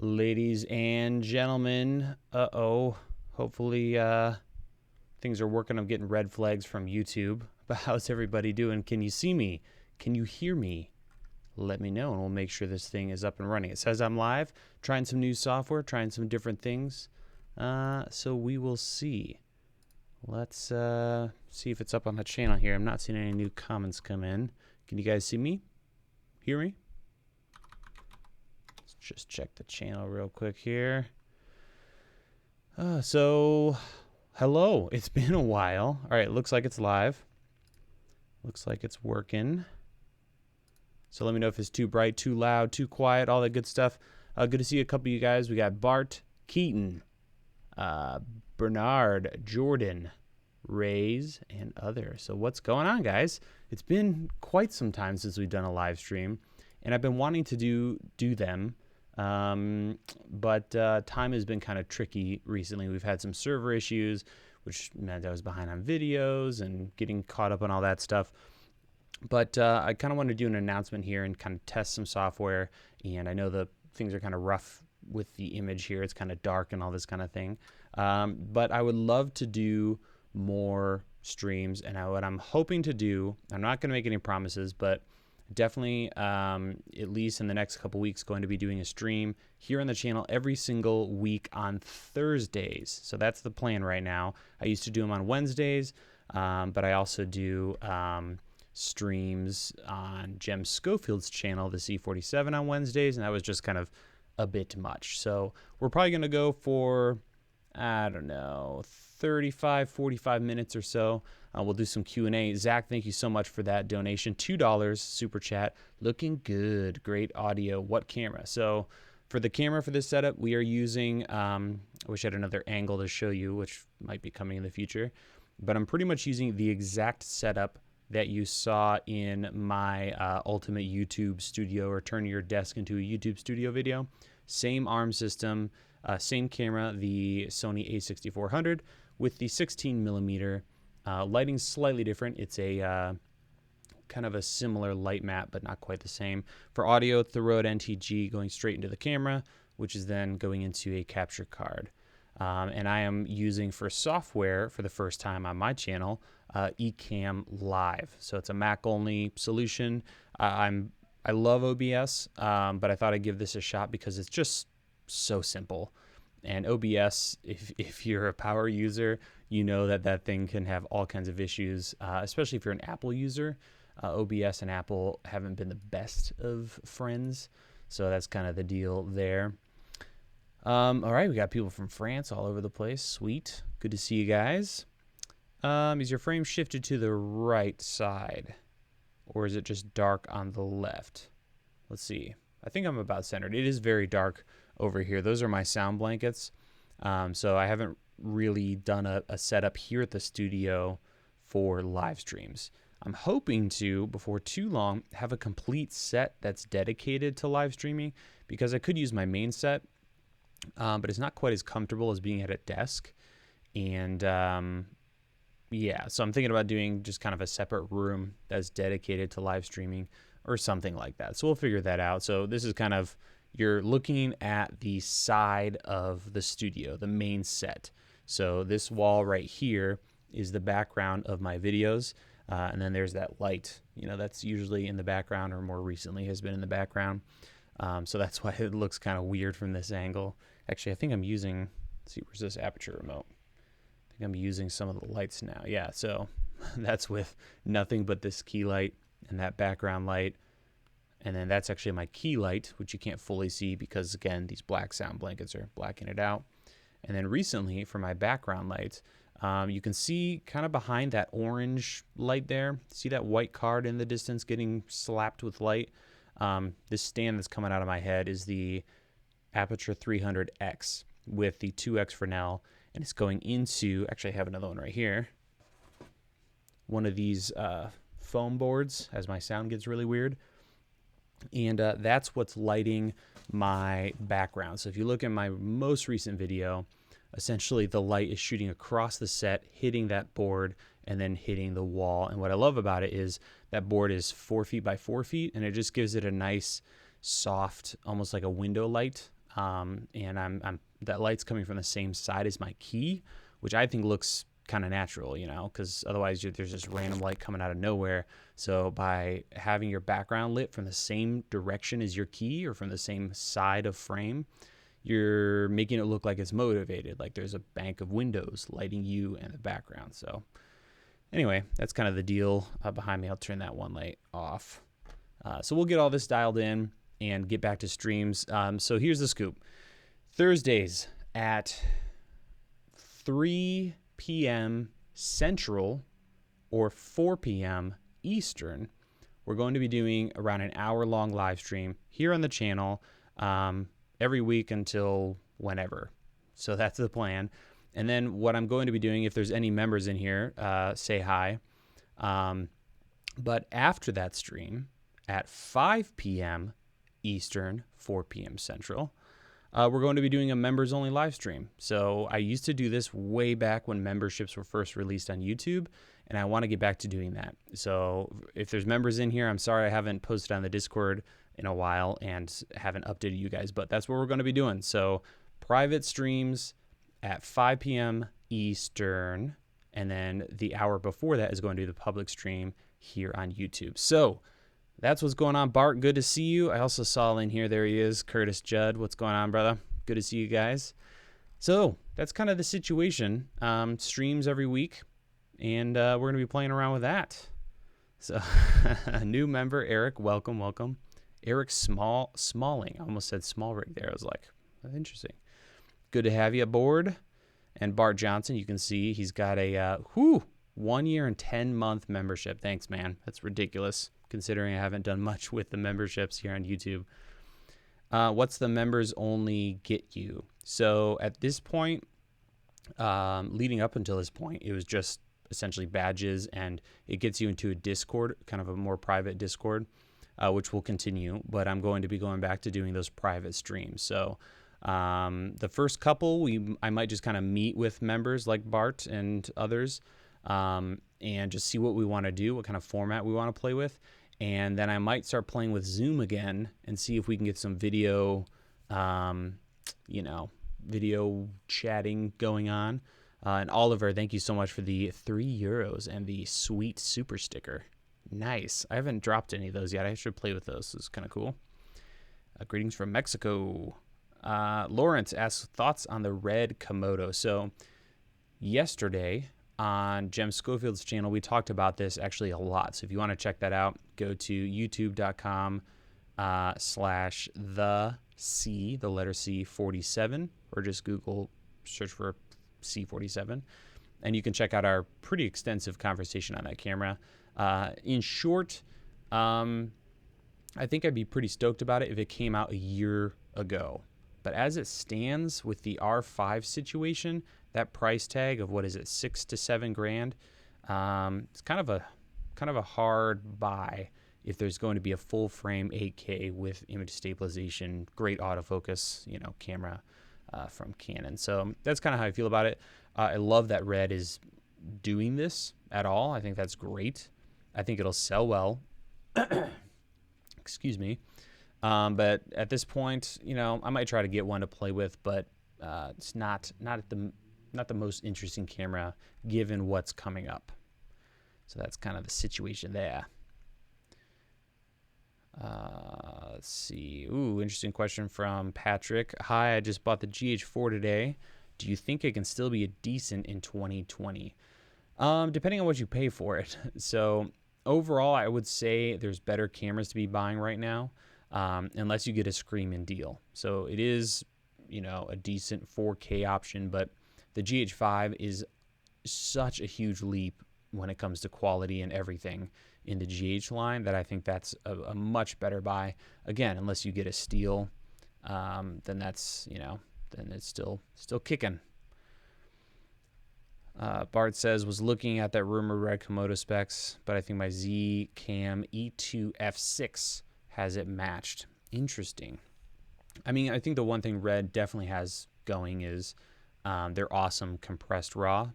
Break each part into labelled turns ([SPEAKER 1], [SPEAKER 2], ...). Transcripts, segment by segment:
[SPEAKER 1] Ladies and gentlemen, hopefully things are working. I'm getting red flags from YouTube. But how's everybody doing? Can you see me? Can you hear me? Let me know and we'll make sure this thing is up and running. It says I'm live, trying some new software, trying some different things. So we will see. Let's see if it's up on the channel here. I'm not seeing any new comments come in. Can you guys see me? Hear me? Let's just check the channel real quick here. So, hello. It's been a while. All right, looks like it's live. Looks like it's working. So let me know if it's too bright, too loud, too quiet, all that good stuff. Good to see a couple of you guys. We got Bart, Keaton, Bernard, Jordan, Rays, and others. So what's going on, guys? It's been quite some time since we've done a live stream, and I've been wanting to do them, but time has been kind of tricky recently. We've had some server issues, which meant I was behind on videos and getting caught up on all that stuff. But I kind of want to do an announcement here and kind of test some software, and I know the things are kind of rough with the image here. It's kind of dark and all this kind of thing. But I would love to do more streams, and what I'm hoping to do, I'm not going to make any promises, but definitely at least in the next couple weeks going to be doing a stream here on the channel every single week on Thursdays. So that's the plan right now. I used to do them on Wednesdays, but I also do streams on Jem Schofield's channel, the C47, on Wednesdays, and that was just kind of a bit much. So we're probably going to go for, I don't know, 35, 45 minutes or so. We'll do some Q&A. Zach, thank you so much for that donation. $2 super chat. Looking good. Great audio. What camera? So for the camera for this setup, we are using, I wish I had another angle to show you, which might be coming in the future, but I'm pretty much using the exact setup that you saw in my Ultimate YouTube Studio, or turn your desk into a YouTube studio video. Same ARM system, same camera, the Sony a6400 with the 16 millimeter. Lighting slightly different. It's a kind of a similar light map, but not quite the same. For audio, it's the Rode NTG going straight into the camera, which is then going into a capture card. And I am using for software for the first time on my channel, Ecamm Live. So it's a Mac only solution. I love OBS, but I thought I'd give this a shot because it's just so simple. And OBS, if you're a power user, you know that thing can have all kinds of issues, especially if you're an Apple user. OBS and Apple haven't been the best of friends, so that's kind of the deal there. All right, we got people from France all over the place. Sweet. Good to see you guys. Is your frame shifted to the right side, or is it just dark on the left? Let's see. I think I'm about centered. It is very dark over here. Those are my sound blankets. So I haven't really done a setup here at the studio for live streams. I'm hoping to, before too long, have a complete set that's dedicated to live streaming, because I could use my main set, but it's not quite as comfortable as being at a desk. And yeah, so I'm thinking about doing just kind of a separate room that's dedicated to live streaming or something like that. So we'll figure that out. So this is kind of, you're looking at the side of the studio, the main set. So this wall right here is the background of my videos. And then there's that light, you know, that's usually in the background, or more recently has been in the background. So that's why it looks kind of weird from this angle. Actually, I think I'm using, let's see, where's this aperture remote? I think I'm using some of the lights now. Yeah, so that's with nothing but this key light and that background light. And then that's actually my key light, which you can't fully see because, again, these black sound blankets are blacking it out. And then recently, for my background lights, you can see kind of behind that orange light there, see that white card in the distance getting slapped with light? This stand that's coming out of my head is the Aperture 300X with the 2X Fresnel, and it's going into, actually I have another one right here, one of these foam boards as my sound gets really weird. And that's what's lighting my background. So if you look at my most recent video, essentially the light is shooting across the set, hitting that board, and then hitting the wall. And what I love about it is that board is 4 feet by 4 feet, and it just gives it a nice, soft, almost like a window light and I'm that light's coming from the same side as my key, which I think looks kind of natural, you know, because otherwise there's just random light coming out of nowhere. So by having your background lit from the same direction as your key or from the same side of frame, you're making it look like it's motivated, like there's a bank of windows lighting you and the background. So anyway, that's kind of the deal behind me. I'll turn that one light off. So we'll get all this dialed in and get back to streams. So here's the scoop. Thursdays at 3 p.m. Central or 4 p.m. Eastern, we're going to be doing around an hour-long live stream here on the channel every week until whenever. So that's the plan. And then what I'm going to be doing, if there's any members in here, say hi. But after that stream, at 5 p.m. Eastern, 4 p.m. Central, we're going to be doing a members-only live stream. So I used to do this way back when memberships were first released on YouTube, and I want to get back to doing that. So if there's members in here, I'm sorry I haven't posted on the Discord in a while and haven't updated you guys, but that's what we're going to be doing. So private streams at 5 p.m. Eastern, and then the hour before that is going to be the public stream here on YouTube. So that's what's going on. Bart, good to see you. I also saw in here, there he is, Curtis Judd. What's going on, brother? Good to see you guys. So that's kind of the situation. Streams every week, and we're going to be playing around with that. So a new member, Eric, welcome. Eric Smalling. I almost said Smallrig there. I was like, that's interesting. Good to have you aboard. And Bart Johnson, you can see he's got a 1 year and 10-month membership. Thanks, man. That's ridiculous, considering I haven't done much with the memberships here on YouTube. What's the members only get you? So at this point, leading up until this point, it was just essentially badges, and it gets you into a Discord, kind of a more private Discord, which will continue. But I'm going to be going back to doing those private streams. So the first couple, I might just kind of meet with members like Bart and others, and just see what we want to do, what kind of format we want to play with. And then I might start playing with Zoom again and see if we can get some video, video chatting going on. And Oliver, thank you so much for the €3 and the sweet super sticker. Nice. I haven't dropped any of those yet. I should play with those. This is kind of cool. Greetings from Mexico. Lawrence asks thoughts on the red Komodo. So yesterday on Jem Schofield's channel, we talked about this actually a lot. So if you want to check that out, go to youtube.com/the letter C 47, or just Google search for C47, and you can check out our pretty extensive conversation on that camera. In short, I think I'd be pretty stoked about it if it came out a year ago. But as it stands with the R5 situation, that price tag of what is it, $6 to $7 grand, it's kind of a hard buy if there's going to be a full frame 8K with image stabilization, great autofocus, camera from Canon. So that's kind of how I feel about it. I love that Red is doing this at all. I think that's great. I think it'll sell well. Excuse me. But at this point, I might try to get one to play with, but it's not the most interesting camera given what's coming up. So that's kind of the situation there. Let's see. Ooh, interesting question from Patrick. Hi, I just bought the GH4 today. Do you think it can still be a decent in 2020? Depending on what you pay for it. So overall, I would say there's better cameras to be buying right now, unless you get a screaming deal. So it is, a decent 4K option, but the GH5 is such a huge leap when it comes to quality and everything in the GH line that I think that's a much better buy. Again, unless you get a steal, then that's, then it's still kicking. Bart says, was looking at that rumored red Komodo specs, but I think my Z Cam E2 F6 has it matched. Interesting. I mean, I think the one thing Red definitely has going is their awesome compressed RAW.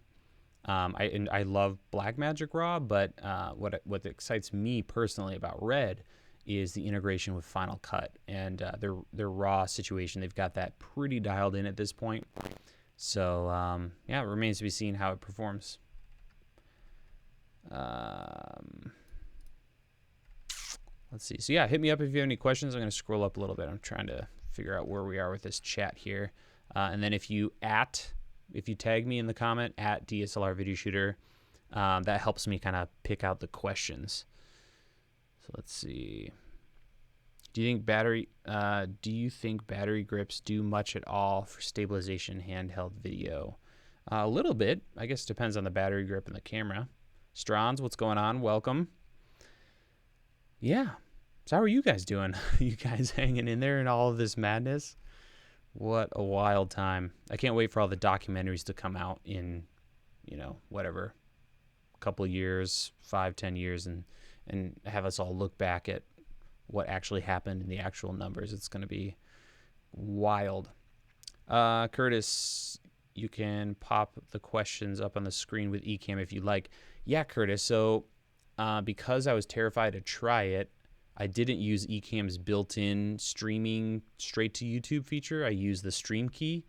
[SPEAKER 1] I love Blackmagic RAW, but what excites me personally about Red is the integration with Final Cut and their raw situation. They've got that pretty dialed in at this point. So yeah, it remains to be seen how it performs. Let's see. So yeah, hit me up if you have any questions. I'm going to scroll up a little bit. I'm trying to figure out where we are with this chat here. And then if you tag me in the comment at DSLR Video Shooter, that helps me kind of pick out the questions. So let's see. Do you think battery grips do much at all for stabilization handheld video? A little bit. I guess it depends on the battery grip and the camera. Strons, what's going on? Welcome. Yeah. So how are you guys doing? You guys hanging in there in all of this madness? What a wild time. I can't wait for all the documentaries to come out in, whatever, a couple years, 5-10 years, and have us all look back at what actually happened in the actual numbers. It's going to be wild. Curtis, you can pop the questions up on the screen with Ecamm if you like. Yeah, Curtis. So because I was terrified to try it, I didn't use Ecamm's built-in streaming straight to YouTube feature. I used the stream key.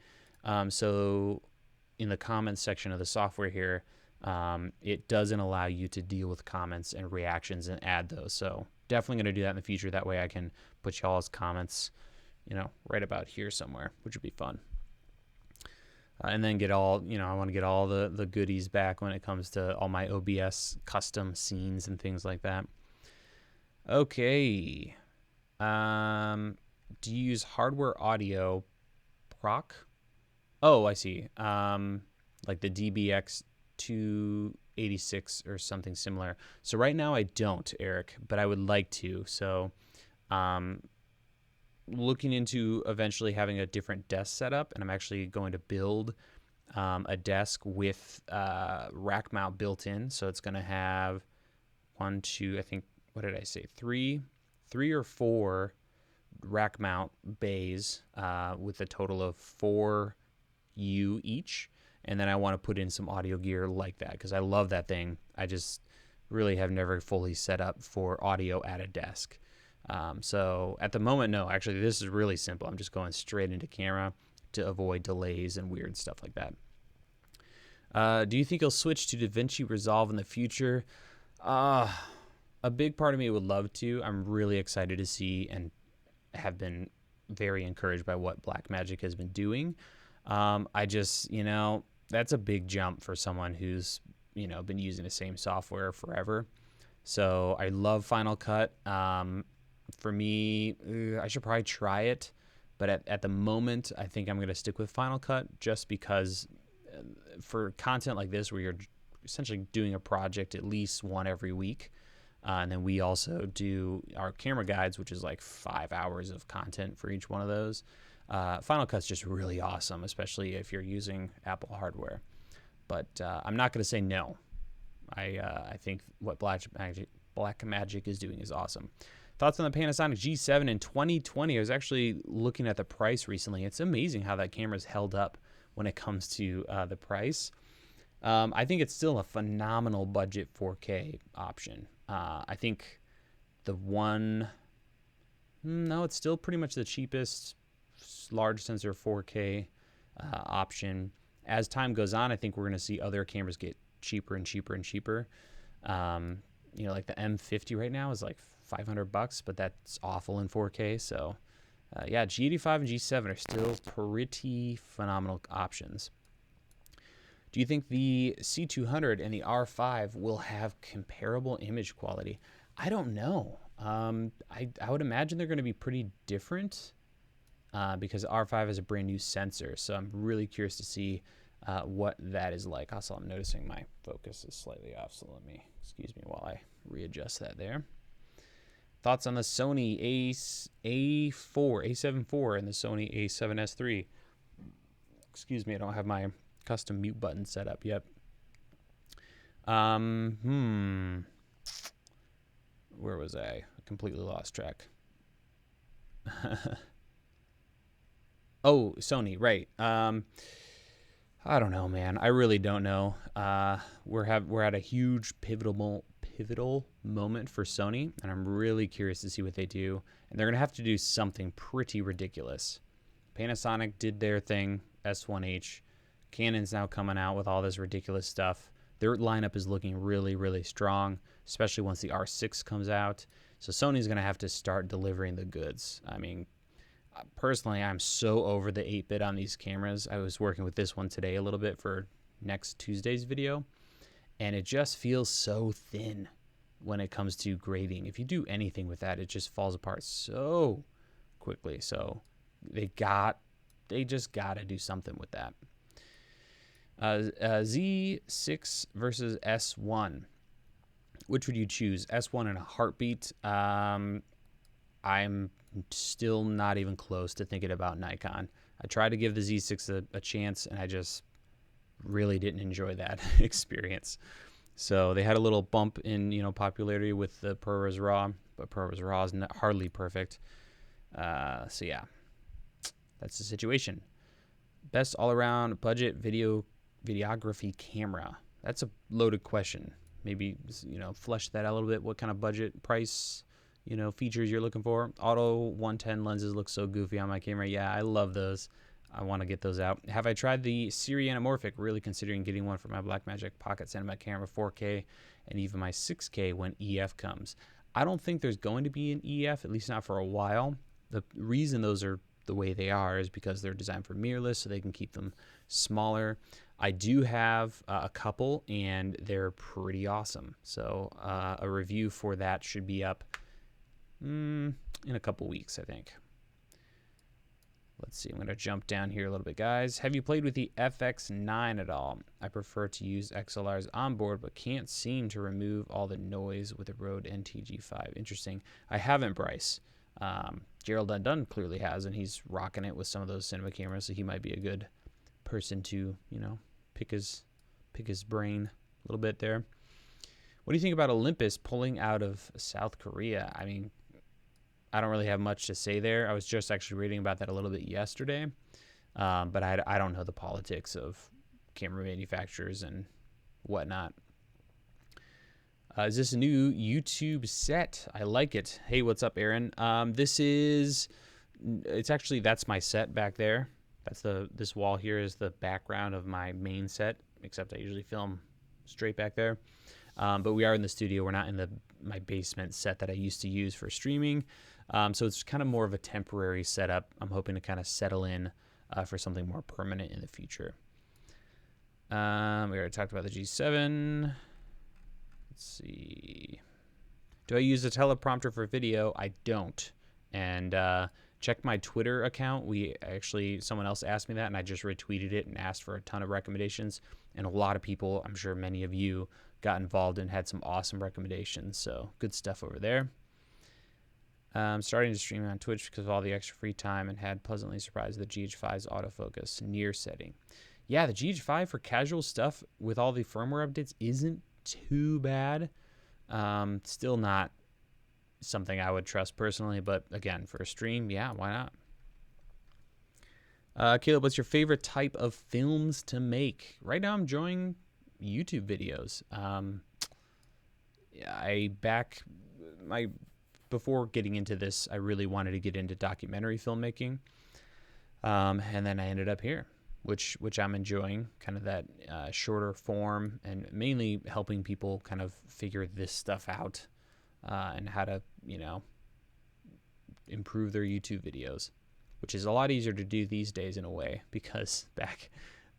[SPEAKER 1] So in the comments section of the software here, it doesn't allow you to deal with comments and reactions and add those. So definitely going to do that in the future. That way I can put y'all's comments, right about here somewhere, which would be fun. And then get all, I want to get all the goodies back when it comes to all my OBS custom scenes and things like that. Okay. Do you use hardware audio proc? Oh, I see. Like the DBX 286 or something similar. So right now I don't, Eric, but I would like to. So looking into eventually having a different desk setup, and I'm actually going to build a desk with rack mount built in. So it's going to have 1, 2, I think, what did I say? 3 or 4 rack mount bays with a total of 4 U each. And then I want to put in some audio gear like that because I love that thing. I just really have never fully set up for audio at a desk. So at the moment, no, actually this is really simple. I'm just going straight into camera to avoid delays and weird stuff like that. Do you think you'll switch to DaVinci Resolve in the future? A big part of me would love to. I'm really excited to see and have been very encouraged by what Blackmagic has been doing. I just, that's a big jump for someone who's, been using the same software forever. So I love Final Cut. For me, I should probably try it. But at the moment, I think I'm going to stick with Final Cut just because for content like this where you're essentially doing a project at least one every week, and then we also do our camera guides, which is like 5 hours of content for each one of those. Final Cut's just really awesome, especially if you're using Apple hardware. But I'm not going to say no. I think what Blackmagic is doing is awesome. Thoughts on the Panasonic G7 in 2020? I was actually looking at the price recently. It's amazing how that camera's held up when it comes to the price. I think it's still a phenomenal budget 4K option. I think it's still pretty much the cheapest large sensor 4K option. As time goes on, I think we're going to see other cameras get cheaper and cheaper and cheaper. Like the M50 right now is like $500, but that's awful in 4K. So yeah, G85 and G7 are still pretty phenomenal options. Do you think the C200 and the R5 will have comparable image quality? I don't know. I would imagine they're going to be pretty different because R5 has a brand new sensor. So I'm really curious to see what that is like. Also, I'm noticing my focus is slightly off, so excuse me while I readjust that there. Thoughts on the Sony A7 IV and the Sony A7S III? Excuse me, I don't have my custom mute button set up yet. Where was I? I completely lost track. Oh, Sony, right. I don't know, man. I really don't know. We're at a huge pivotal pivotal moment for Sony, and I'm really curious to see what they do. And they're going to have to do something pretty ridiculous. Panasonic did their thing, S1H. Canon's now coming out with all this ridiculous stuff. Their lineup is looking really, really strong, especially once the R6 comes out. So Sony's going to have to start delivering the goods. I mean, personally, I'm so over the 8-bit on these cameras. I was working with this one today a little bit for next Tuesday's video, and it just feels so thin when it comes to grading. If you do anything with that, it just falls apart so quickly. So they just got to do something with that. Z6 versus S1. Which would you choose? S1 in a heartbeat. I'm still not even close to thinking about Nikon. I tried to give the Z6 a chance, and I just really didn't enjoy that experience. So they had a little bump in popularity with the ProRes RAW, but ProRes RAW is hardly perfect. So yeah, that's the situation. Best all-around budget videography camera. That's a loaded question. Maybe flesh that out a little bit. What kind of budget, price, features you're looking for? Auto 110 lenses look so goofy on my camera. Yeah, I love those. I want to get those out. Have I tried the Siri anamorphic? Really considering getting one for my Blackmagic Pocket Cinema camera 4K and even my 6K when EF comes. I don't think there's going to be an EF, at least not for a while. The reason those are the way they are is because they're designed for mirrorless, so they can keep them smaller. I do have a couple, and they're pretty awesome. So a review for that should be up in a couple weeks, I think. Let's see. I'm going to jump down here a little bit, guys. Have you played with the FX9 at all? I prefer to use XLRs on board, but can't seem to remove all the noise with the Rode NTG5. Interesting. I haven't, Bryce. Gerald Undone clearly has, and he's rocking it with some of those cinema cameras, so he might be a good person to, pick his brain a little bit there. What do you think about Olympus pulling out of South Korea? I mean, I don't really have much to say there. I was just actually reading about that a little bit yesterday, but I don't know the politics of camera manufacturers and whatnot. Is this a new YouTube set? I like it. Hey, what's up, Aaron? That's my set back there. This wall here is the background of my main set, except I usually film straight back there. But we are in the studio. We're not in my basement set that I used to use for streaming. So it's kind of more of a temporary setup. I'm hoping to kind of settle in for something more permanent in the future. We already talked about the G7. Let's see. Do I use a teleprompter for video? I don't. And check my Twitter account. Someone else asked me that, and I just retweeted it and asked for a ton of recommendations. And a lot of people, I'm sure many of you, got involved and had some awesome recommendations. So good stuff over there. Starting to stream on Twitch because of all the extra free time, and had pleasantly surprised the GH5's autofocus near setting. Yeah, the GH5 for casual stuff with all the firmware updates isn't too bad. Still not something I would trust personally, but again, for a stream, yeah, why not? Caleb, what's your favorite type of films to make? Right now I'm enjoying YouTube videos. Before getting into this, I really wanted to get into documentary filmmaking. And then I ended up here, which I'm enjoying, kind of that shorter form, and mainly helping people kind of figure this stuff out and how to, improve their YouTube videos, which is a lot easier to do these days in a way, because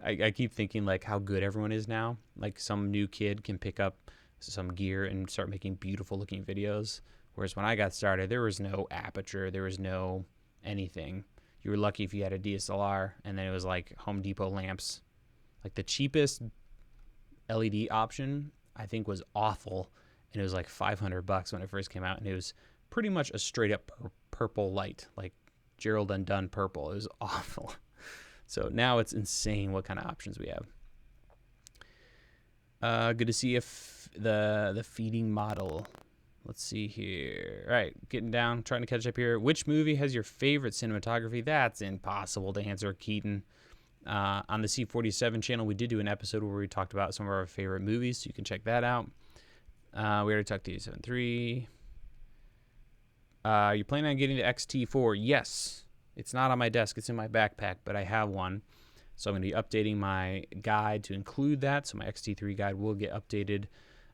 [SPEAKER 1] I keep thinking like how good everyone is now. Like some new kid can pick up some gear and start making beautiful looking videos. Whereas when I got started, there was no aperture, there was no anything. You were lucky if you had a DSLR, and then it was like Home Depot lamps. Like the cheapest LED option, I think, was awful, and it was like $500 when it first came out, and it was pretty much a straight up purple light, like Gerald Undone purple. It was awful. So now it's insane what kind of options we have. Good to see if the feeding model. Let's see here. All right, getting down, trying to catch up here. Which movie has your favorite cinematography? That's impossible to answer, Keaton. On the C47 channel, we did do an episode where we talked about some of our favorite movies, so you can check that out. We already talked to D7 III. You planning on getting the XT4? Yes. It's not on my desk. It's in my backpack, but I have one. So I'm going to be updating my guide to include that. So my XT3 guide will get updated.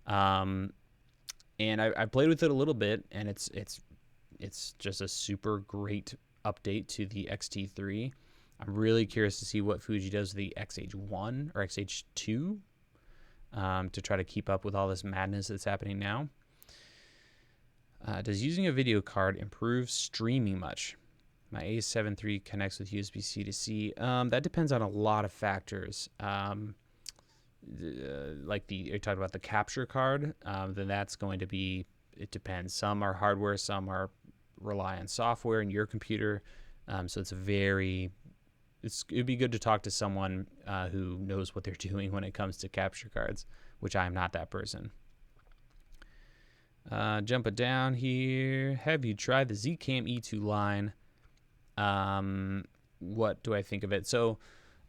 [SPEAKER 1] And I played with it a little bit, and it's just a super great update to the XT3. I'm really curious to see what Fuji does with the XH1 or XH2 to try to keep up with all this madness that's happening now. Does using a video card improve streaming much? My A7 III connects with USB-C to C. That depends on a lot of factors. Like you're talking about the capture card, then that's going to be, it depends. Some are hardware, some are rely on software in your computer. So it'd be good to talk to someone who knows what they're doing when it comes to capture cards, which I'm not that person. Jumping down here. Have you tried the Zcam E2 line? What do I think of it? So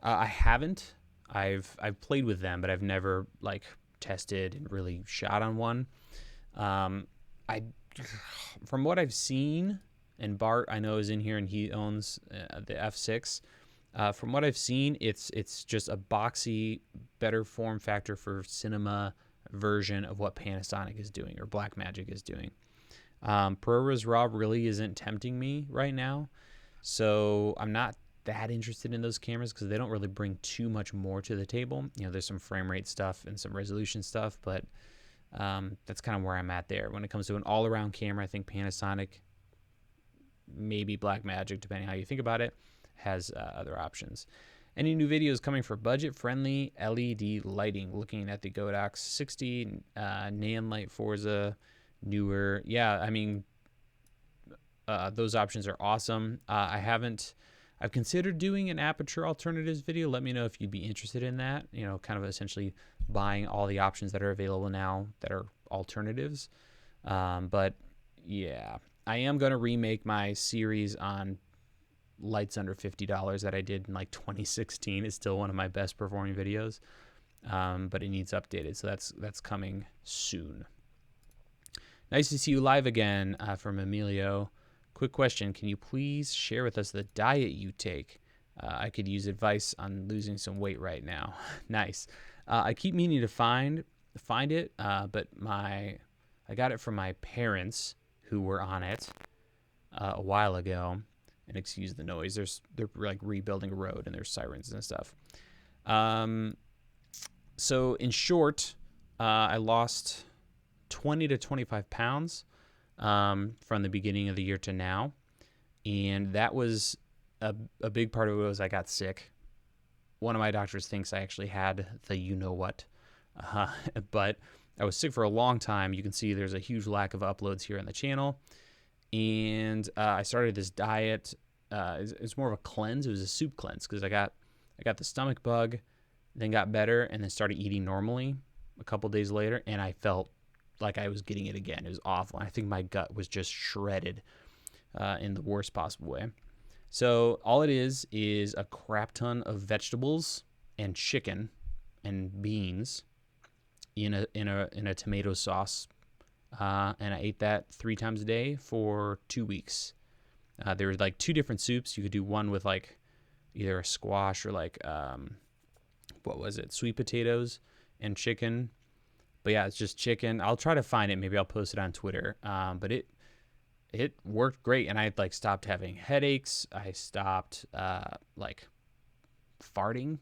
[SPEAKER 1] I haven't. I've played with them, but I've never like tested and really shot on one. From what I've seen, and Bart I know is in here and he owns the F6. From what I've seen, it's just a boxy, better form factor for cinema version of what Panasonic is doing or Blackmagic is doing. ProRes RAW really isn't tempting me right now, so I'm not that interested in those cameras because they don't really bring too much more to the table. You know, there's some frame rate stuff and some resolution stuff, but that's kind of where I'm at there. When it comes to an all-around camera, I think Panasonic, maybe Blackmagic, depending how you think about it, has other options. Any new videos coming for budget-friendly LED lighting? Looking at the Godox 60, Nanlite Forza, newer. Yeah, I mean, those options are awesome. I've considered doing an aperture alternatives video. Let me know if you'd be interested in that. You know, kind of essentially buying all the options that are available now that are alternatives. But yeah, I am going to remake my series on lights under $50 that I did in like 2016. It's still one of my best performing videos, but it needs updated. So that's coming soon. Nice to see you live again, from Emilio. Quick question. Can you please share with us the diet you take? I could use advice on losing some weight right now. Nice. I keep meaning to find it, but I got it from my parents who were on it a while ago. And excuse the noise. They're like rebuilding a road and there's sirens and stuff. So in short, I lost 20 to 25 pounds from the beginning of the year to now, and that was a big part of it was I got sick. One of my doctors thinks I actually had the you-know-what, but I was sick for a long time. You can see there's a huge lack of uploads here on the channel. And I started this diet. It's more of a cleanse. It was a soup cleanse because I got the stomach bug, then got better, and then started eating normally a couple days later, and I felt like I was getting it again. It was awful. I think my gut was just shredded in the worst possible way. So all it is a crap ton of vegetables and chicken and beans in a tomato sauce. And I ate that 3 times a day for 2 weeks. There were like 2 different soups. You could do one with like either a squash or like, sweet potatoes and chicken. But yeah, it's just chicken. I'll try to find it. Maybe I'll post it on Twitter. But it worked great. And I like stopped having headaches. I stopped like farting.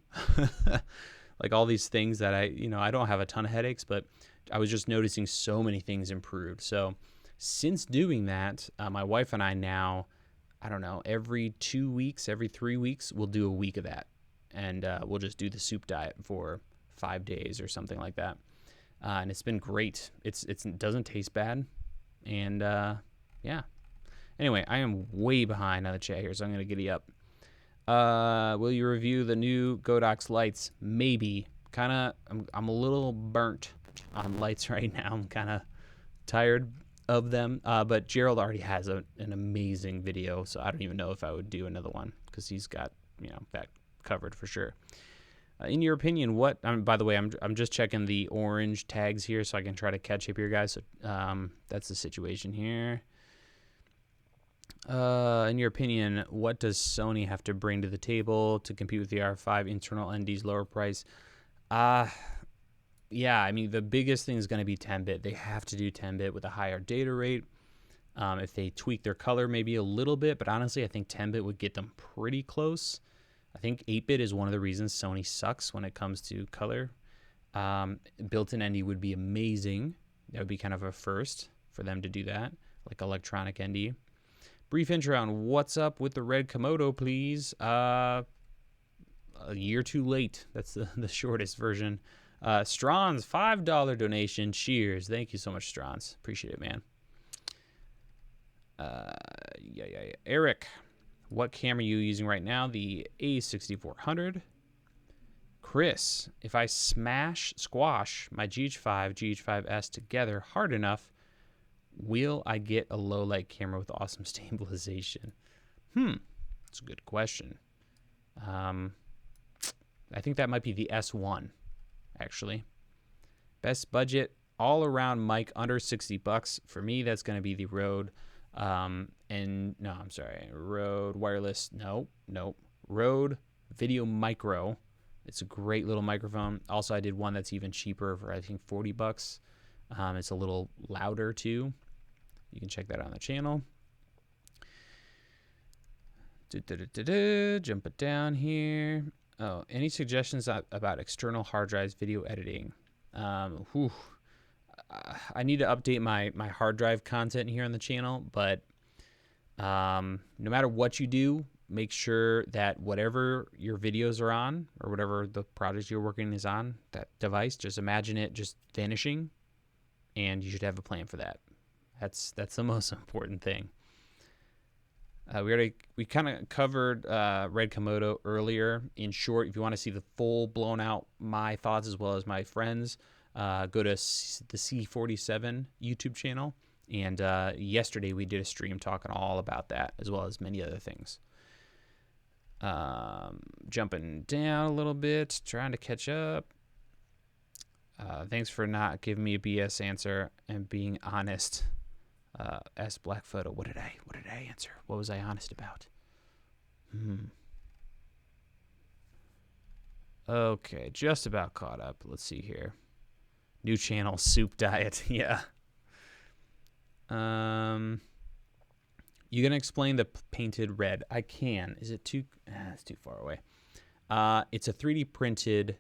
[SPEAKER 1] Like all these things that I don't have a ton of headaches, but I was just noticing so many things improved. So since doing that, my wife and I now, I don't know, every 2 weeks, every 3 weeks, we'll do a week of that. And we'll just do the soup diet for 5 days or something like that. And it's been great. It doesn't taste bad. And yeah. Anyway, I am way behind on the chat here, so I'm going to giddy up. Will you review the new Godox lights? Maybe. I'm a little burnt on lights right now. I'm kind of tired of them. But Gerald already has an amazing video, so I don't even know if I would do another one because he's got that covered for sure. In your opinion, what? By the way, I'm just checking the orange tags here so I can try to catch up here, guys. So that's the situation here. In your opinion, what does Sony have to bring to the table to compete with the R5 internal ND's lower price? Yeah, I mean, the biggest thing is going to be 10-bit. They have to do 10-bit with a higher data rate. If they tweak their color maybe a little bit, but honestly, I think 10-bit would get them pretty close. I think 8-bit is one of the reasons Sony sucks when it comes to color. Built-in ND would be amazing. That would be kind of a first for them to do that, like electronic ND. Brief intro on what's up with the red Komodo, please. A year too late. That's the shortest version. Strons, $5 donation. Cheers. Thank you so much, Strons. Appreciate it, man. Yeah. Eric, what camera are you using right now? The A6400. Chris, if I squash my GH5, GH5S together hard enough, will I get a low light camera with awesome stabilization? That's a good question. I think that might be the S1, actually. Best budget all around mic under $60. For me, that's going to be the Rode. Rode wireless. Nope. Rode Video Micro. It's a great little microphone. Also, I did one that's even cheaper for I think $40. It's a little louder too. You can check that out on the channel. Jump it down here. Oh, any suggestions about external hard drives video editing? I need to update my hard drive content here on the channel, but no matter what you do, make sure that whatever your videos are on or whatever the project you're working is on, that device, just imagine it just vanishing, and you should have a plan for that. That's the most important thing. We kind of covered Red Komodo earlier. In short, if you want to see the full blown out my thoughts as well as my friends, go to the C47 YouTube channel. And yesterday we did a stream talking all about that as well as many other things. Jumping down a little bit, trying to catch up. Thanks for not giving me a BS answer and being honest. S Black Photo. What did I answer? What was I honest about? Okay, just about caught up. Let's see here. New channel, Soup Diet. Yeah. You gonna explain the painted red? I can. Is it too? It's too far away. It's a 3D printed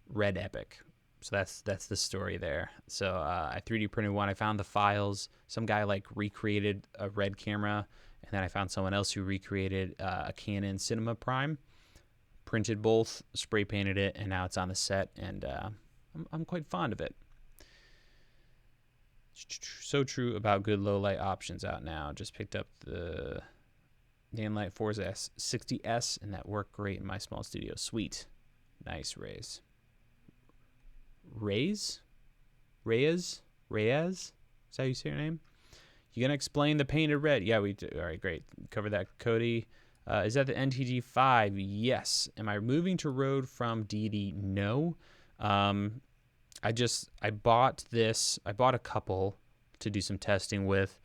[SPEAKER 1] red Epic. So that's the story there. So I 3D printed one. I found the files. Some guy like recreated a red camera, and then I found someone else who recreated a Canon Cinema Prime. Printed both, spray painted it, and now it's on the set, and I'm quite fond of it. So true about good low light options out now. Just picked up the Nanlite Forza S60S, and that worked great in my small studio. Sweet, nice, Reyes. Reyes? Is that how you say your name? You gonna explain the painted red? Yeah, we do. All right, great. Cover that, Cody. Is that the NTG5? Yes. Am I moving to Rode from DD? No. I bought this. I bought a couple to do some testing with,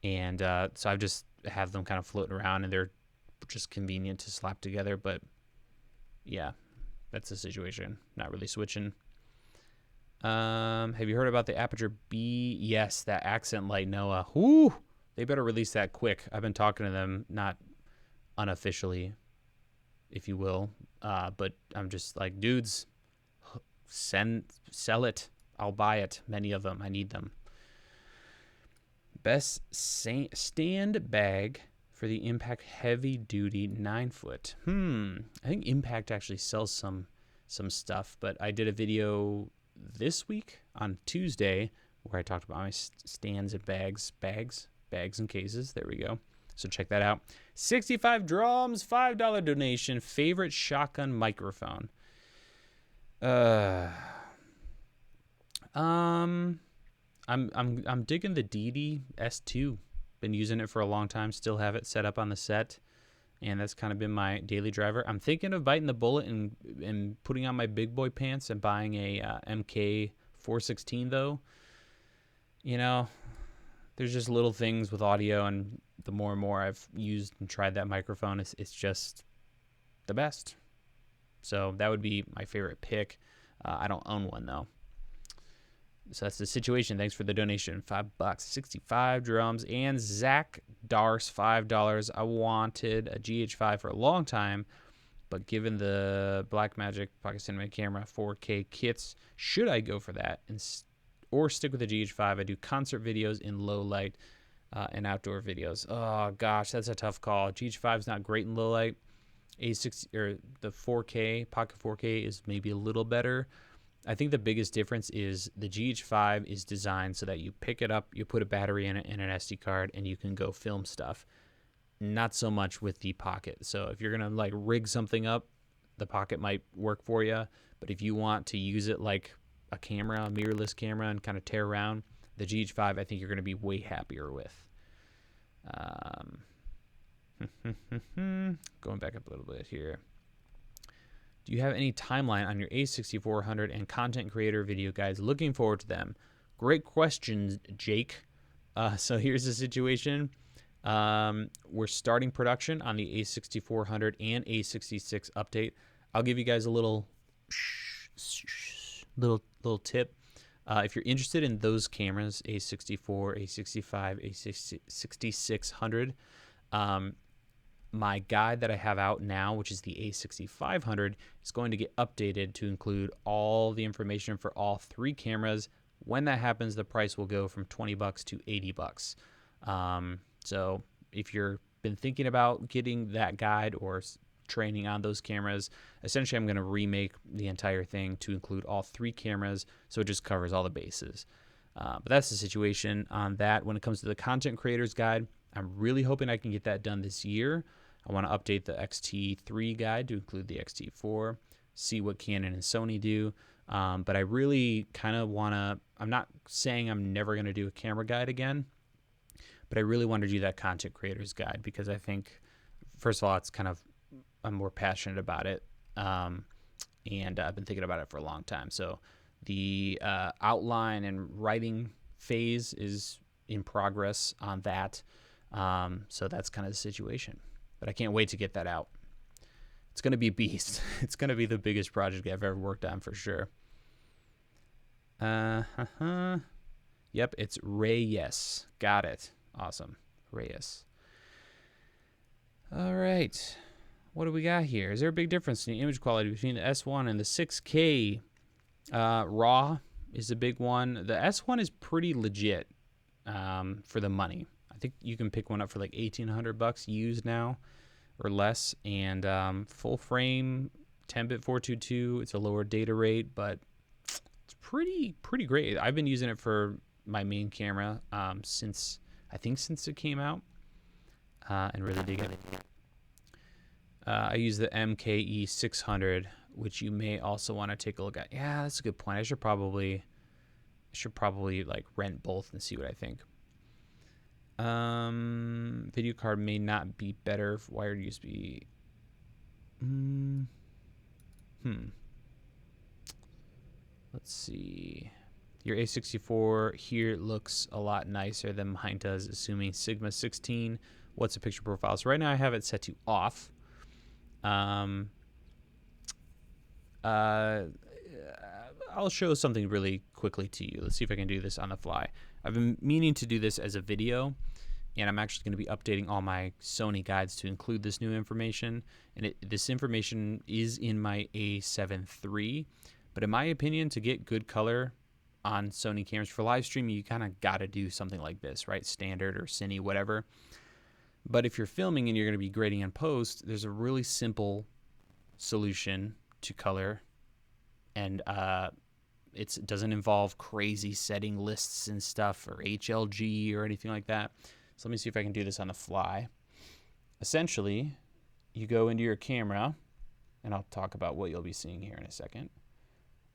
[SPEAKER 1] and so I've just have them kind of floating around, and they're just convenient to slap together. But yeah, that's the situation. Not really switching. Have you heard about the Aperture B? Yes, that accent light, Noah. Whoo! They better release that quick. I've been talking to them, not unofficially, if you will, but I'm just like, dudes, sell it. I'll buy it. Many of them. I need them. Best stand bag for the Impact heavy duty 9-foot. I think Impact actually sells some stuff, but I did a video this week on Tuesday where I talked about my stands and bags and cases. There we go. So check that out. 65 drums, $5 donation. Favorite shotgun microphone. I'm digging the DD S2. Been using it for a long time. Still have it set up on the set, and that's kind of been my daily driver. I'm thinking of biting the bullet and putting on my big boy pants and buying a MK 416 though. You know, there's just little things with audio, and the more and more I've used and tried that microphone, it's just the best. So that would be my favorite pick. I don't own one though. So that's the situation. Thanks for the donation. $5, 65 drums, and Zach Dars, $5. I wanted a GH5 for a long time, but given the Blackmagic Pocket Cinema camera 4K kits, should I go for that or stick with the GH5? I do concert videos in low light and outdoor videos. Oh gosh, that's a tough call. GH5 is not great in low light. A60 or the 4K Pocket 4K is maybe a little better. I think the biggest difference is the GH5 is designed so that you pick it up, you put a battery in it and an SD card, and you can go film stuff. Not so much with the Pocket. So if you're gonna like rig something up, the Pocket might work for you. But if you want to use it like a camera, a mirrorless camera, and kind of tear around, the GH5 I think you're gonna be way happier with. Going back up a little bit here. Do you have any timeline on your A6400 and content creator video guides? Looking forward to them. Great questions, Jake. So here's the situation. We're starting production on the A6400 and A66 update. I'll give you guys a little tip. If you're interested in those cameras, A64, A65, A6600, my guide that I have out now, which is the A6500, is going to get updated to include all the information for all three cameras. When that happens, the price will go from $20 to $80. So if you've been thinking about getting that guide or training on those cameras, essentially I'm going to remake the entire thing to include all three cameras, so it just covers all the bases. But that's the situation on that. When it comes to the content creators guide, I'm really hoping I can get that done this year. I want to update the XT3 guide to include the XT4, see what Canon and Sony do. But I really kind of want to, I'm not saying I'm never going to do a camera guide again, but I really want to do that content creators guide because I think, first of all, it's kind of, I'm more passionate about it. And I've been thinking about it for a long time. So the outline and writing phase is in progress on that. So that's kind of the situation. But I can't wait to get that out. It's going to be a beast. It's going to be the biggest project I've ever worked on for sure. Yep, it's Reyes. Got it. Awesome. Reyes. All right. What do we got here? Is there a big difference in the image quality between the S1 and the 6K? RAW is a big one. The S1 is pretty legit for the money. I think you can pick one up for like $1,800 used now or less, and full frame 10-bit 422. It's a lower data rate, but it's pretty great. I've been using it for my main camera since it came out, and really dig it. I use the MKE 600, which you may also want to take a look at. Yeah, that's a good point. I should probably like rent both and see what I think. Video card may not be better for wired USB. Let's see. Your A64 here looks a lot nicer than mine does, assuming Sigma 16. What's the picture profile? So right now I have it set to off. I'll show something really quickly to you. Let's see if I can do this on the fly. I've been meaning to do this as a video, and I'm actually going to be updating all my Sony guides to include this new information. And this information is in my A7 III. But in my opinion, to get good color on Sony cameras for live streaming, you kind of got to do something like this, right? Standard or Cine, whatever. But if you're filming and you're going to be grading in post, there's a really simple solution to color, and it doesn't involve crazy setting lists and stuff or HLG or anything like that. So let me see if I can do this on the fly. Essentially, you go into your camera, and I'll talk about what you'll be seeing here in a second.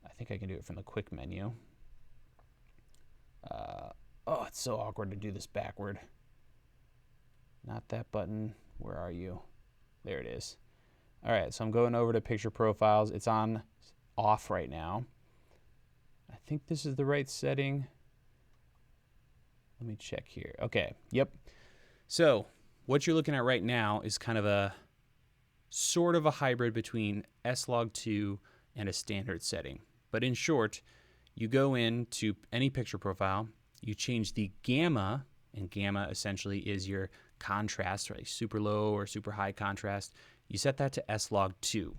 [SPEAKER 1] I think I can do it from the quick menu. Oh, it's so awkward to do this backward. Not that button. Where are you? There it is. All right, so I'm going over to picture profiles. It's on off right now. I think this is the right setting. Let me check here. Okay, yep. So what you're looking at right now is kind of a sort of a hybrid between S-Log2 and a standard setting. But in short, you go into any picture profile, you change the gamma, and gamma essentially is your contrast, right? Super low or super high contrast. You set that to S-Log2.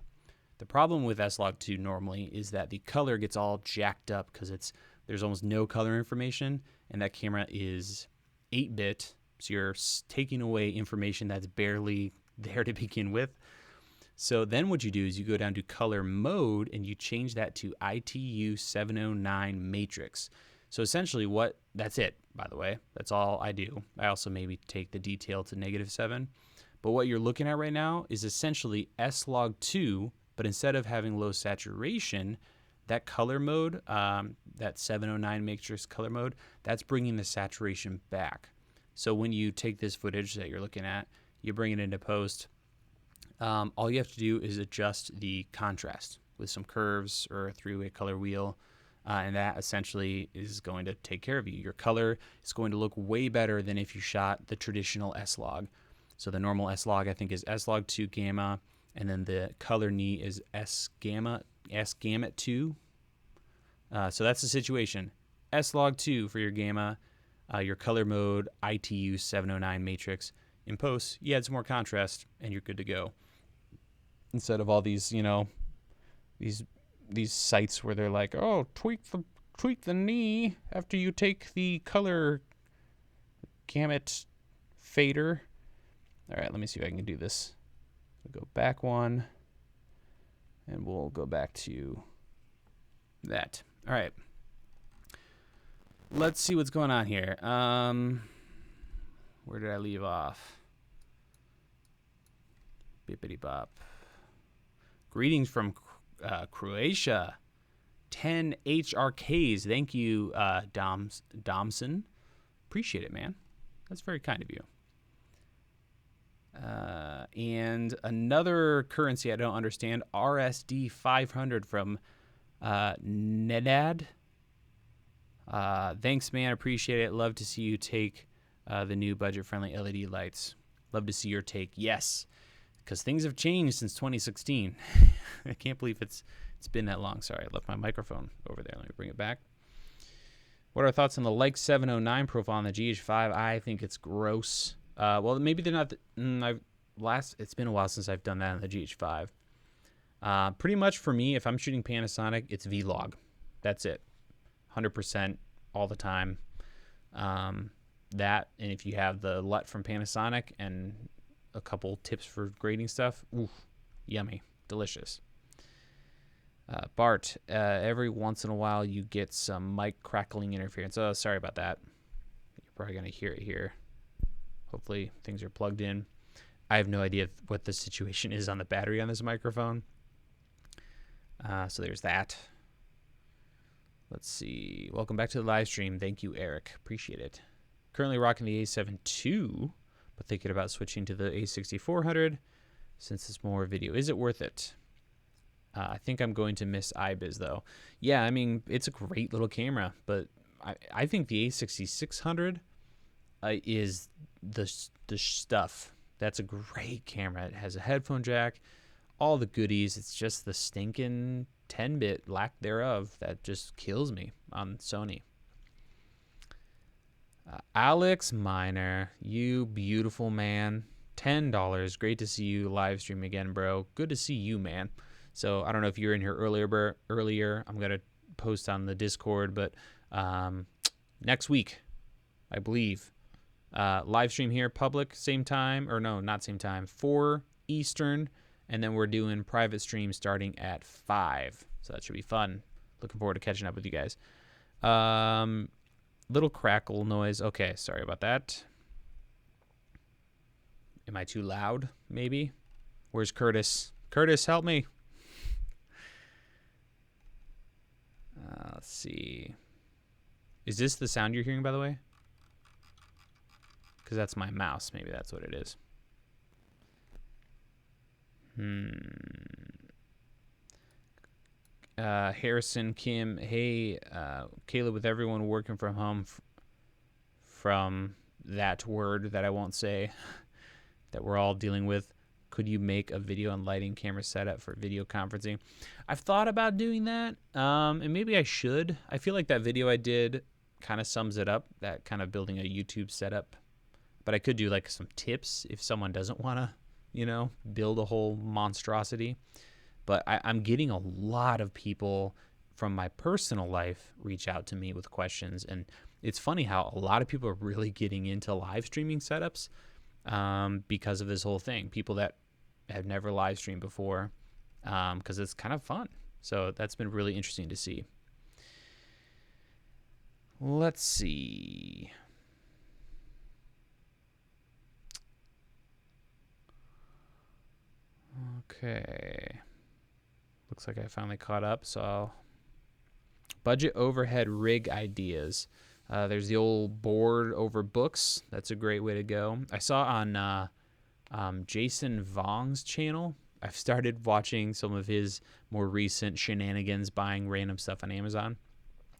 [SPEAKER 1] The problem with S-Log2 normally is that the color gets all jacked up because there's almost no color information, and that camera is 8-bit, so you're taking away information that's barely there to begin with. So then what you do is you go down to color mode and you change that to ITU 709 matrix. So essentially that's it, by the way. That's all I do. I also maybe take the detail to -7. But what you're looking at right now is essentially S-Log2, but instead of having low saturation, that color mode, that 709 matrix color mode, that's bringing the saturation back. So when you take this footage that you're looking at, you bring it into post, all you have to do is adjust the contrast with some curves or a 3-way color wheel, and that essentially is going to take care of you. Your color is going to look way better than if you shot the traditional S-Log. So the normal S-Log, I think, is S-Log2 gamma, and then the color knee is S-gamma 2. So that's the situation. S-Log2 for your gamma, your color mode, ITU 709 matrix. In post, you add some more contrast, and you're good to go. Instead of all these, these sites where they're like, oh, tweak the knee after you take the color gamut fader. All right, let me see if I can do this. We'll go back one, and we'll go back to that. All right. Let's see what's going on here. Where did I leave off? Bippity bop. Greetings from Croatia. 10 HRKs. Thank you, Domson. Appreciate it, man. That's very kind of you. And another currency I don't understand, RSD 500 from Nedad. Thanks, man. Appreciate it. Love to see you take the new budget-friendly LED lights. Love to see your take. Yes, because things have changed since 2016. I can't believe it's been that long. Sorry, I left my microphone over there. Let me bring it back. What are our thoughts on the Leica 709 profile on the GH5? I think it's gross. Well, maybe they're not. It's been a while since I've done that on the GH5. Pretty much for me, if I'm shooting Panasonic, it's Vlog. That's it. 100% all the time. That, and if you have the LUT from Panasonic and a couple tips for grading stuff, oof, yummy, delicious. Bart, every once in a while you get some mic crackling interference. Oh, sorry about that. You're probably going to hear it here. Hopefully things are plugged in. I have no idea what the situation is on the battery on this microphone. So there's that. Let's see. Welcome back to the live stream. Thank you, Eric. Appreciate it. Currently rocking the A7 II, but thinking about switching to the A6400 since it's more video. Is it worth it? I think I'm going to miss iBiz, though. Yeah, I mean, it's a great little camera, but I think the A6600 is the stuff. That's a great camera. It has a headphone jack, all the goodies. It's just the stinking 10-bit lack thereof that just kills me on Sony. Alex Miner, you beautiful man. $10. Great to see you live stream again, bro. Good to see you, man. So I don't know if you're in here earlier. I'm going to post on the Discord, but next week, I believe, live stream here, public, same time, or no, not same time, 4 Eastern, and then we're doing private stream starting at 5. So that should be fun. Looking forward to catching up with you guys. Little crackle noise. Okay, sorry about that. Am I too loud, maybe? Where's Curtis? Curtis, help me. Let's see. Is this the sound you're hearing, by the way? Because that's my mouse. Maybe that's what it is. Harrison Kim, hey, Caleb, with everyone working from home from that word that I won't say that we're all dealing with, could you make a video and lighting camera setup for video conferencing? I've thought about doing that, and maybe I should. I feel like that video I did kind of sums it up, that kind of building a YouTube setup. But I could do like some tips if someone doesn't want to, build a whole monstrosity. But I'm getting a lot of people from my personal life reach out to me with questions. And it's funny how a lot of people are really getting into live streaming setups because of this whole thing. People that have never live streamed before, because it's kind of fun. So that's been really interesting to see. Let's see. Okay. Looks like I finally caught up. So, budget overhead rig ideas. There's the old board over books. That's a great way to go. I saw on Jason Vong's channel, I've started watching some of his more recent shenanigans buying random stuff on Amazon.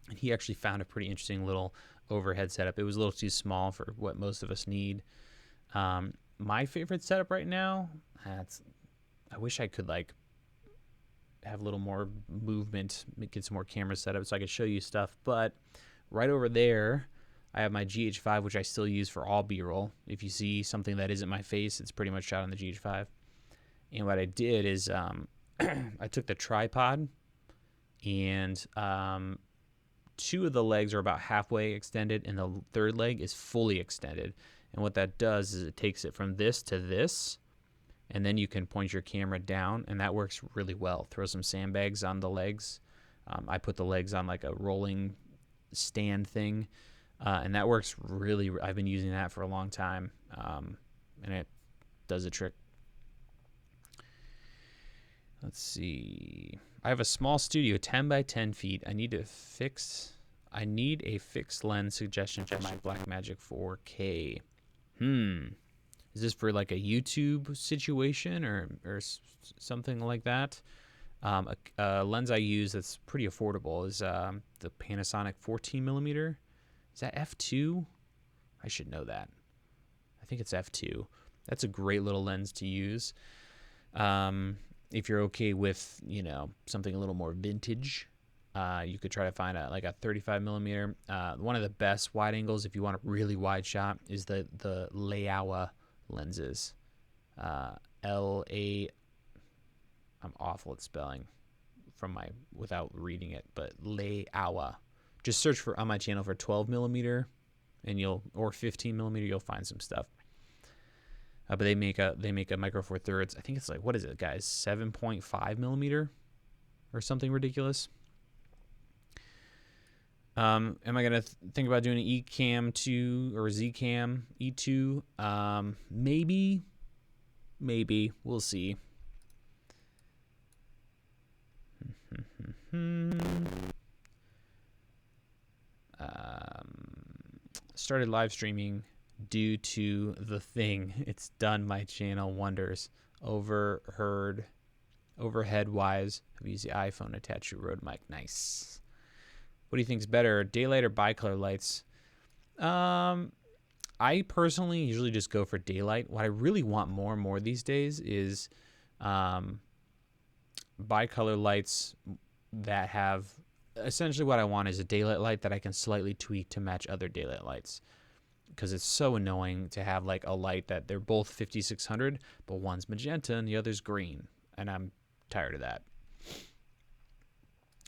[SPEAKER 1] And he actually found a pretty interesting little overhead setup. It was a little too small for what most of us need. My favorite setup right now, I wish I could have a little more movement, get some more camera setup so I could show you stuff. But right over there, I have my GH5, which I still use for all B-roll. If you see something that isn't my face, it's pretty much shot on the GH5. And what I did is I took the tripod and 2 of the legs are about halfway extended and the third leg is fully extended. And what that does is it takes it from this to this, and then you can point your camera down, and that works really well. Throw some sandbags on the legs. I put the legs on like a rolling stand thing, and that works really. I've been using that for a long time, and it does a trick. Let's see. I have a small studio, 10 by 10 feet. I need a fixed lens suggestion for my Blackmagic 4K. Is this for like a YouTube situation or something like that? A lens I use that's pretty affordable is the Panasonic 14 millimeter. Is that f2? I should know that. I think it's f2. That's a great little lens to use. If you're okay with, something a little more vintage, you could try to find a 35 millimeter. One of the best wide angles, if you want a really wide shot, is the Leiwa lenses. L-A, I'm awful at spelling without reading it, but Leiwa. Just search on my channel for 12 millimeter or 15 millimeter, you'll find some stuff. But they make a micro four thirds. I think it's what is it, guys? 7.5 millimeter or something ridiculous. Am I gonna think about doing an Ecamm 2 or a Zcam E2? Maybe we'll see. Started live streaming due to the thing. It's done my channel wonders. Overhead wise, I've used the iPhone attached to Rode mic. Nice. What do you think is better, daylight or bicolor lights? I personally usually just go for daylight. What I really want more and more these days is bicolor lights that have, essentially what I want is a daylight light that I can slightly tweak to match other daylight lights. Because it's so annoying to have a light that they're both 5600, but one's magenta and the other's green. And I'm tired of that.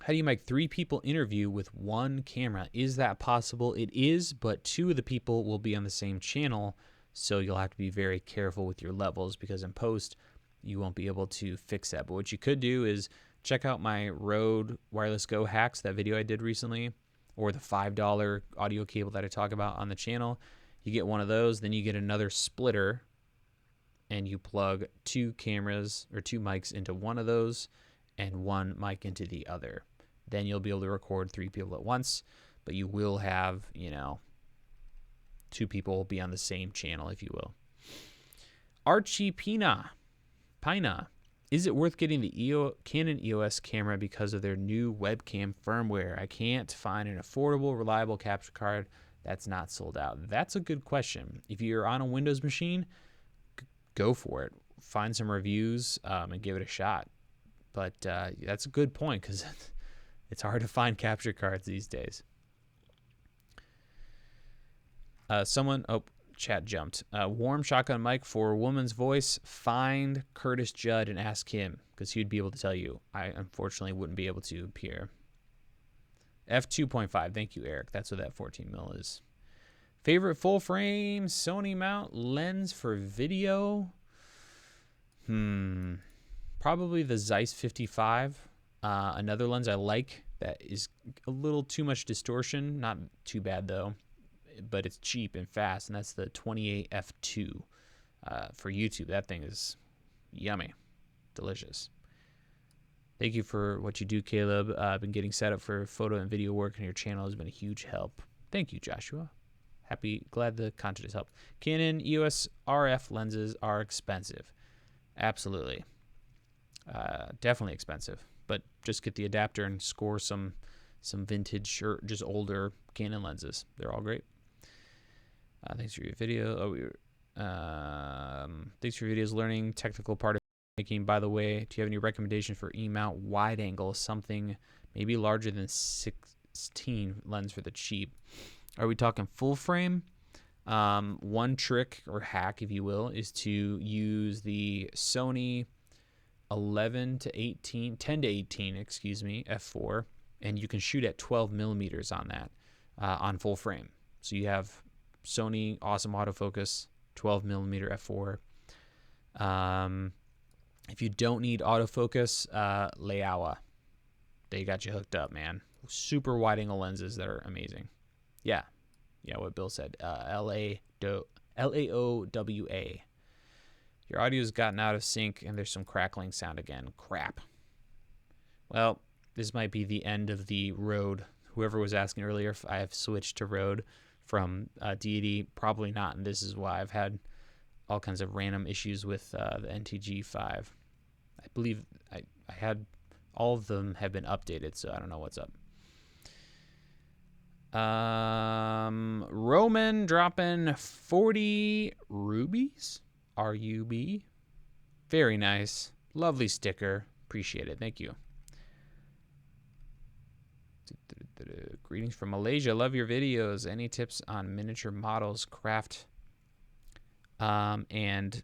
[SPEAKER 1] How do you make 3 people interview with 1 camera? Is that possible? It is, but 2 of the people will be on the same channel, so you'll have to be very careful with your levels because in post, you won't be able to fix that. But what you could do is check out my Rode Wireless Go hacks, that video I did recently, or the $5 audio cable that I talk about on the channel. You get one of those, then you get another splitter, and you plug 2 cameras or 2 mics into one of those and 1 mic into the other. Then you'll be able to record 3 people at once, but you will have, 2 people be on the same channel, if you will. Archie Pina, Is it worth getting the Canon EOS camera because of their new webcam firmware? I can't find an affordable, reliable capture card that's not sold out. That's a good question. If you're on a Windows machine, go for it. Find some reviews and give it a shot. But that's a good point because it's hard to find capture cards these days. Chat jumped. Warm shotgun mic for a woman's voice. Find Curtis Judd and ask him because he'd be able to tell you. I unfortunately wouldn't be able to appear. F2.5. Thank you, Eric. That's what that 14 mil is. Favorite full frame Sony mount lens for video? Probably the Zeiss 55. Another lens I like that is a little too much distortion. Not too bad though, but it's cheap and fast, and that's the 28 f2 for YouTube. That thing is yummy, delicious. Thank you for what you do, Caleb. I've been getting set up for photo and video work, and your channel has been a huge help. Thank you, Joshua. Glad the content has helped. Canon EOS RF lenses are expensive. Absolutely. Definitely expensive. But just get the adapter and score some vintage or just older Canon lenses. They're all great. Thanks for your video. Thanks for your videos learning technical part of making. By the way, do you have any recommendation for E-mount wide angle? Something maybe larger than 16 lens for the cheap. Are we talking full frame? One trick or hack, if you will, is to use the Sony 10 to 18, f4, and you can shoot at 12 millimeters on that on full frame. So you have Sony awesome autofocus, 12 millimeter f4. If you don't need autofocus, Leica, they got you hooked up, man. Super wide angle lenses that are amazing. Yeah, what Bill said. LAOWA. Your audio's gotten out of sync and there's some crackling sound again. Crap. Well, this might be the end of the Rode. Whoever was asking earlier if I have switched to Rode from Deity, probably not, and this is why I've had all kinds of random issues with the NTG5. I believe I had all of them have been updated, so I don't know what's up. Roman dropping 40 rubies. RUB. Very nice. Lovely sticker. Appreciate it. Thank you. Greetings from Malaysia. Love your videos. Any tips on miniature models, craft, and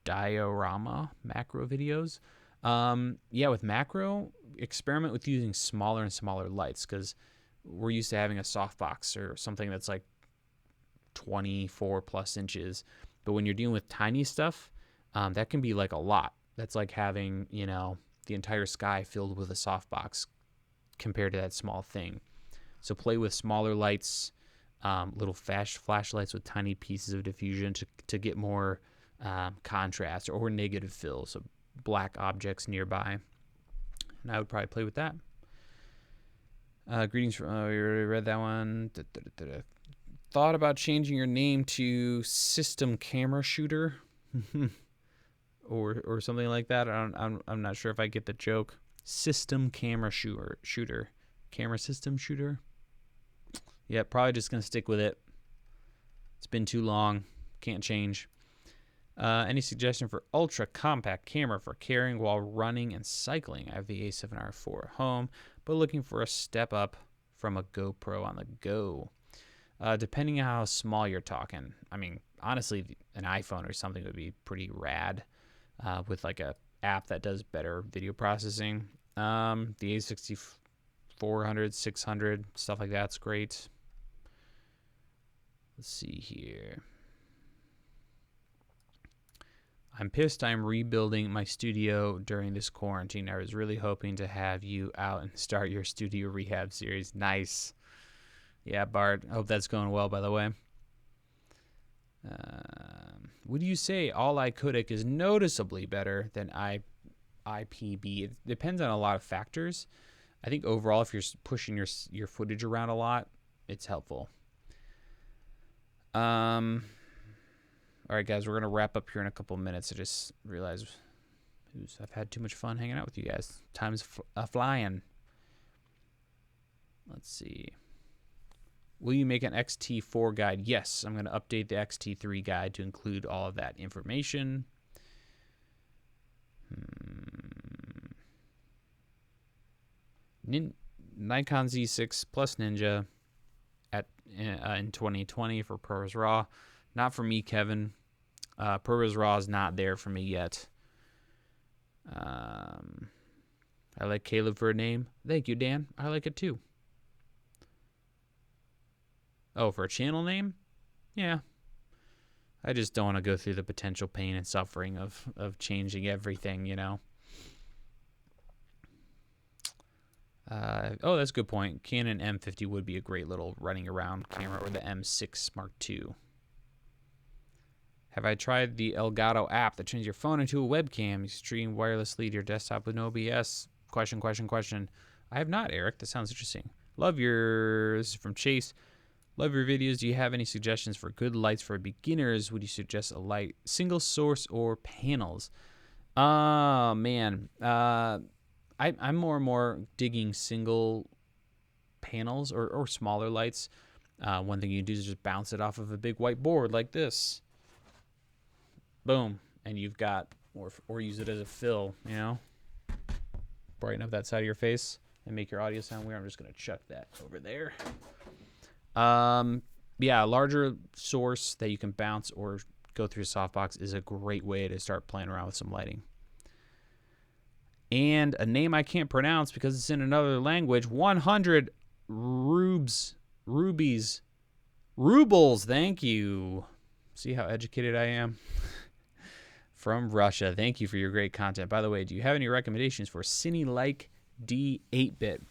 [SPEAKER 1] diorama macro videos? Yeah, with macro, experiment with using smaller and smaller lights because we're used to having a softbox or something that's like 24 plus inches. But when you're dealing with tiny stuff, that can be like a lot. That's like having, the entire sky filled with a softbox compared to that small thing. So play with smaller lights, little flashlights with tiny pieces of diffusion to get more contrast or negative fill. So black objects nearby. And I would probably play with that. Greetings from, we already read that one. Thought about changing your name to System Camera Shooter or something like that. I'm not sure if I get the joke. System Camera Shooter. Camera System Shooter. Yeah, probably just going to stick with it. It's been too long. Can't change. Any suggestion for ultra compact camera for carrying while running and cycling? I have the A7R4 at home, but looking for a step up from a GoPro on the go. Depending on how small you're talking. I mean, honestly, an iPhone or something would be pretty rad with like a app that does better video processing. The A6400, 600, stuff like that's great. Let's see here. I'm pissed I'm rebuilding my studio during this quarantine. I was really hoping to have you out and start your studio rehab series. Nice. Yeah, Bart. I hope that's going well, by the way. Would you say all-eye codec is noticeably better than IPB? It depends on a lot of factors. I think overall, if you're pushing your footage around a lot, it's helpful. All right, guys, we're going to wrap up here in a couple minutes. I just realized I've had too much fun hanging out with you guys. Time's flying. Let's see. Will you make an XT4 guide? Yes, I'm going to update the XT3 guide to include all of that information. Nikon Z6 plus Ninja in 2020 for ProRes RAW. Not for me, Kevin. ProRes RAW is not there for me yet. I like Caleb for a name. Thank you, Dan. I like it too. Oh, for a channel name? Yeah. I just don't want to go through the potential pain and suffering of changing everything, you know. Oh, that's a good point. Canon M50 would be a great little running around camera, or the M6 Mark II. Have I tried the Elgato app that turns your phone into a webcam? You stream wirelessly to your desktop with no OBS? Question. I have not, Eric. That sounds interesting. Love yours from Chase. Love your videos. Do you have any suggestions for good lights for beginners? Would you suggest a light single source or panels? Man. I'm more and more digging single panels or smaller lights. One thing you can do is just bounce it off of a big white board like this. Boom. And you've got, or use it as a fill, you know? Brighten up that side of your face and make your audio sound weird. I'm just going to chuck that over there. Yeah, a larger source that you can bounce or go through a softbox is a great way to start playing around with some lighting. And a name I can't pronounce because it's in another language. 100 rubles. Thank you. See how educated I am? From Russia. Thank you for your great content. By the way, do you have any recommendations for Cine-like D 8-bit?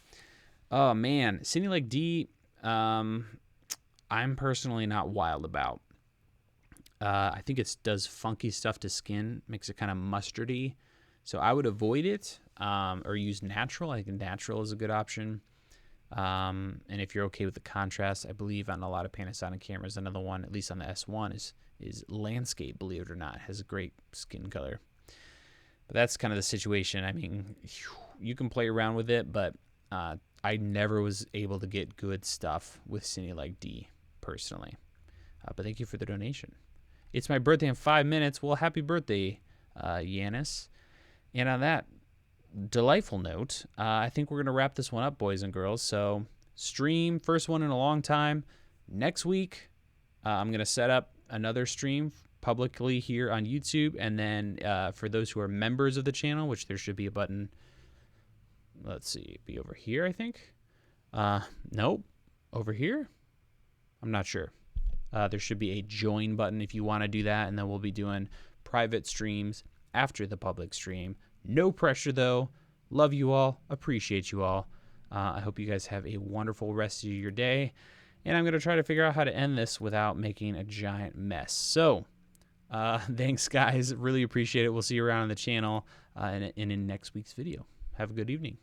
[SPEAKER 1] Oh, man. Cine-like D, I'm personally not wild about. I think it does funky stuff to skin. Makes it kind of mustardy. So I would avoid it or use natural. I think natural is a good option. And if you're okay with the contrast, I believe on a lot of Panasonic cameras, another one, at least on the S1, is landscape, believe it or not. Has a great skin color. But that's kind of the situation. I mean, you can play around with it, but I never was able to get good stuff with Cine-like D, personally. But thank you for the donation. It's my birthday in 5 minutes. Well, happy birthday, Yanis. And on that delightful note, I think we're going to wrap this one up, boys and girls. So stream, first one in a long time. Next week, I'm going to set up another stream publicly here on YouTube. And then for those who are members of the channel, which there should be a button, let's see, be over here, I think. Nope, over here. I'm not sure. There should be a join button if you want to do that. And then we'll be doing private streams after the public stream. No pressure, though. Love you all. Appreciate you all. I hope you guys have a wonderful rest of your day. And I'm going to try to figure out how to end this without making a giant mess. So, thanks, guys. Really appreciate it. We'll see you around on the channel and in next week's video. Have a good evening.